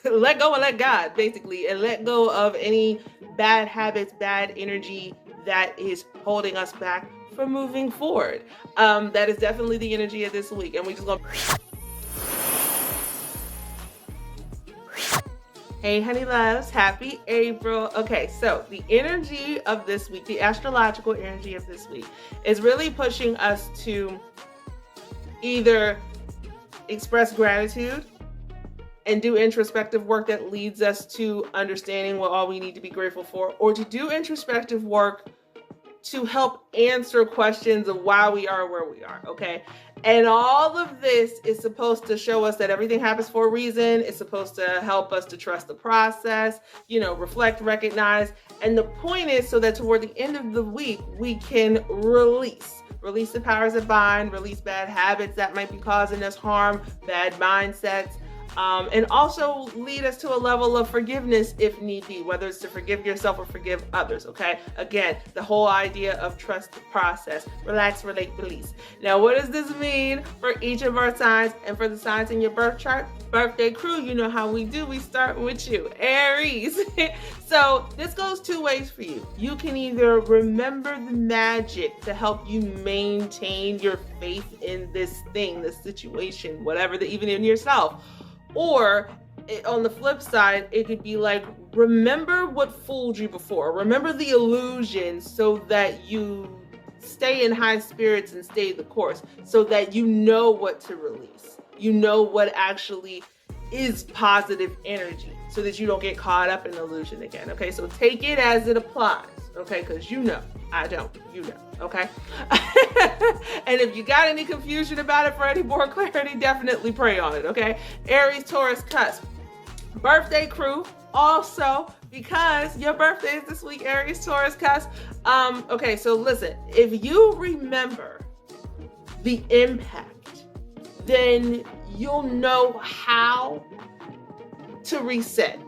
Let go and let God, basically, and let go of any bad habits, bad energy that is holding us back from moving forward. That is definitely the energy of this week. And we just gonna Hey, honey loves, happy April. Okay, so the energy of this week, the astrological energy of this week, is really pushing us to either express gratitude and do introspective work that leads us to understanding what all we need to be grateful for, or to do introspective work to help answer questions of why we are where we are, okay? And all of this is supposed to show us that everything happens for a reason. It's supposed to help us to trust the process, reflect, recognize. And the point is so that toward the end of the week, we can release the powers that bind, release bad habits that might be causing us harm, bad mindsets, and also lead us to a level of forgiveness if need be, whether it's to forgive yourself or forgive others, okay? Again, the whole idea of trust the process, relax, relate, release. Now, what does this mean for each of our signs and for the signs in your birth chart? Birthday crew, you know how we do. We start with you, Aries. So this goes two ways for you. You can either remember the magic to help you maintain your faith in this thing, this situation, whatever, even in yourself. Or on the flip side, it could be like, remember what fooled you before. Remember the illusion so that you stay in high spirits and stay the course, so that you know what to release. You know what actually is positive energy, so that you don't get caught up in illusion again. Okay, so take it as it applies. Okay, because I don't, okay? And if you got any confusion about it, for any more clarity, definitely pray on it, okay? Aries, Taurus, cusp. Birthday crew, also, because your birthday is this week, Aries, Taurus, cusp. Okay, so listen, if you remember the impact, then you'll know how to reset.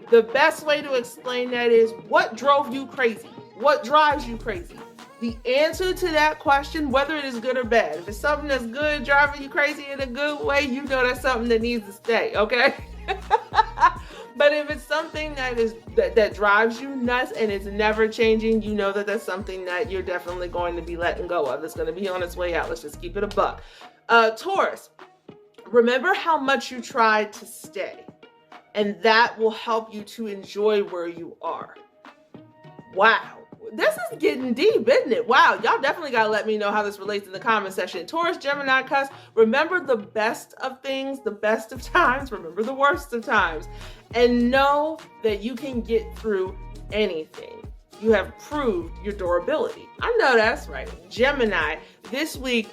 The best way to explain that is, what drove you crazy? What drives you crazy? The answer to that question, whether it is good or bad, if it's something that's good, driving you crazy in a good way, you know that's something that needs to stay, okay? But if it's something that drives you nuts and it's never changing, you know that that's something that you're definitely going to be letting go of. It's going to be on its way out. Let's just keep it a buck. Taurus, remember how much you tried to stay, and that will help you to enjoy where you are. Wow. This is getting deep, isn't it? Wow, y'all definitely got to let me know how this relates in the comment section. Taurus, Gemini, cusp, remember the best of things, the best of times, remember the worst of times, and know that you can get through anything. You have proved your durability. I know that's right. Gemini, this week,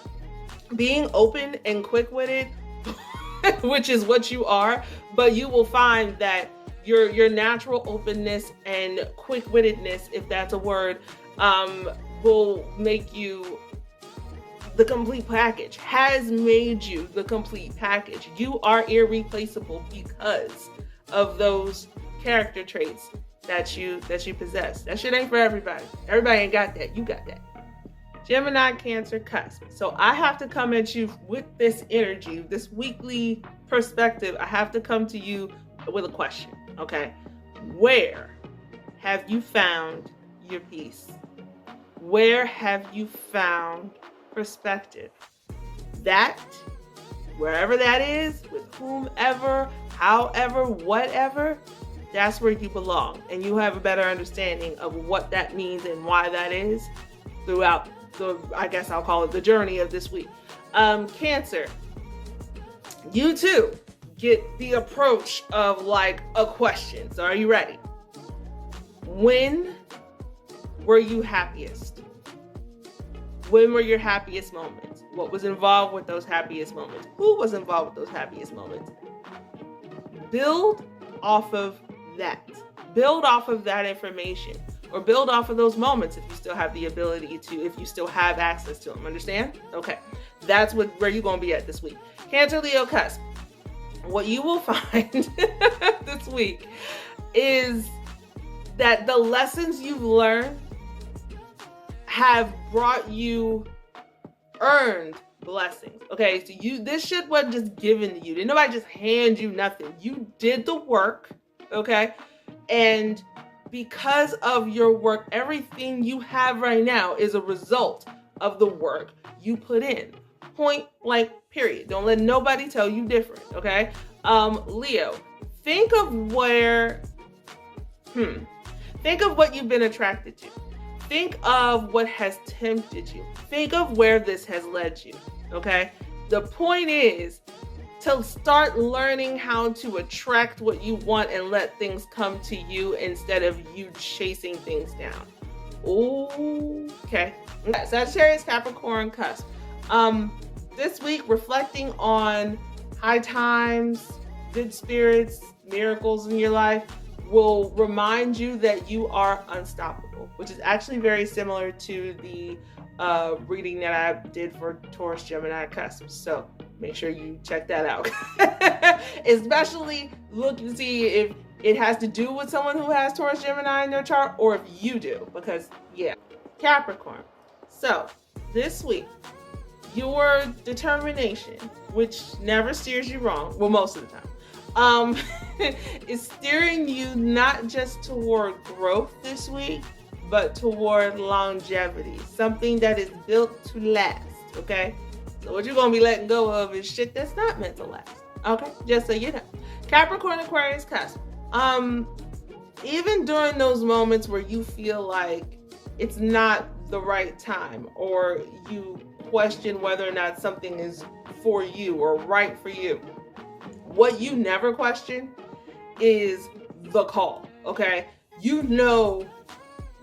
being open and quick-witted, which is what you are, but you will find that your natural openness and quick-wittedness, if that's a word, will make you the complete package, has made you the complete package. You are irreplaceable because of those character traits that you possess. That shit ain't for everybody. Everybody ain't got that. You got that. Gemini, Cancer, cusp. So I have to come at you with this energy, this weekly perspective. I have to come to you with a question. Okay, where have you found your peace? Where have you found perspective? That, wherever that is, with whomever, however, whatever, that's where you belong. And you have a better understanding of what that means and why that is throughout I guess I'll call it the journey of this week. Cancer, you too get the approach of like a question. So are you ready? When were you happiest? When were your happiest moments? What was involved with those happiest moments? Who was involved with those happiest moments? Build off of that. Build off of that information, or build off of those moments if you still have the ability to, if you still have access to them. Understand? Okay. That's where you're going to be at this week. Cancer, Leo, cusp. What you will find this week is that the lessons you've learned have earned blessings. Okay, so this shit wasn't just given to you. Didn't nobody just hand you nothing. You did the work, okay? And because of your work, everything you have right now is a result of the work you put in. Point blank, period. Don't let nobody tell you different, okay? Leo, think of think of what you've been attracted to. Think of what has tempted you. Think of where this has led you, okay? The point is to start learning how to attract what you want and let things come to you instead of you chasing things down. Okay. Sagittarius, Capricorn, cusp. This week, reflecting on high times, good spirits, miracles in your life will remind you that you are unstoppable, which is actually very similar to the reading that I did for Taurus, Gemini, cusp. So make sure you check that out. Especially look to see if it has to do with someone who has Taurus, Gemini in their chart, or if you do, because yeah. Capricorn. So this week, your determination, which never steers you wrong, well, most of the time, is steering you not just toward growth this week, but toward longevity, something that is built to last, okay? So what you're gonna be letting go of is shit that's not meant to last, okay? Just so you know. Capricorn, Aquarius, cusp. Even during those moments where you feel like it's not the right time, or you question whether or not something is for you or right for you, what you never question is the call, okay? You know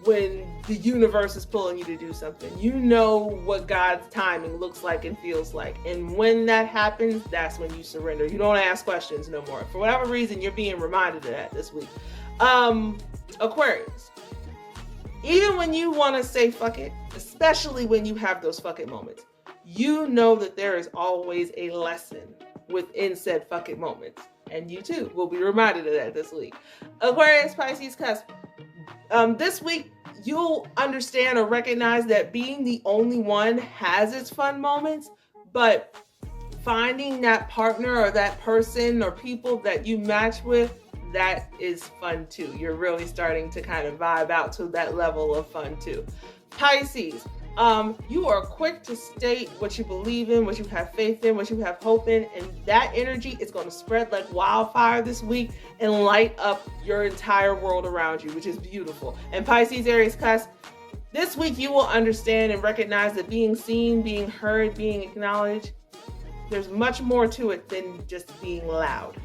when the universe is pulling you to do something. You know what God's timing looks like and feels like. And when that happens, that's when you surrender. You don't ask questions no more. For whatever reason, you're being reminded of that this week. Aquarius. Even when you want to say fuck it, especially when you have those fuck it moments, you know that there is always a lesson within said fuck it moments. And you too will be reminded of that this week. Aquarius, Pisces, cusp. This week, you'll understand or recognize that being the only one has its fun moments, but finding that partner or that person or people that you match with, that is fun too. You're really starting to kind of vibe out to that level of fun too. Pisces, you are quick to state what you believe in, what you have faith in, what you have hope in, and that energy is going to spread like wildfire this week and light up your entire world around you, which is beautiful. And Pisces, Aries, cusp, this week you will understand and recognize that being seen, being heard, being acknowledged, there's much more to it than just being loud.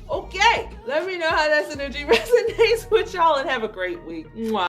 Okay, let me know how that energy resonates with y'all and have a great week. Mwah.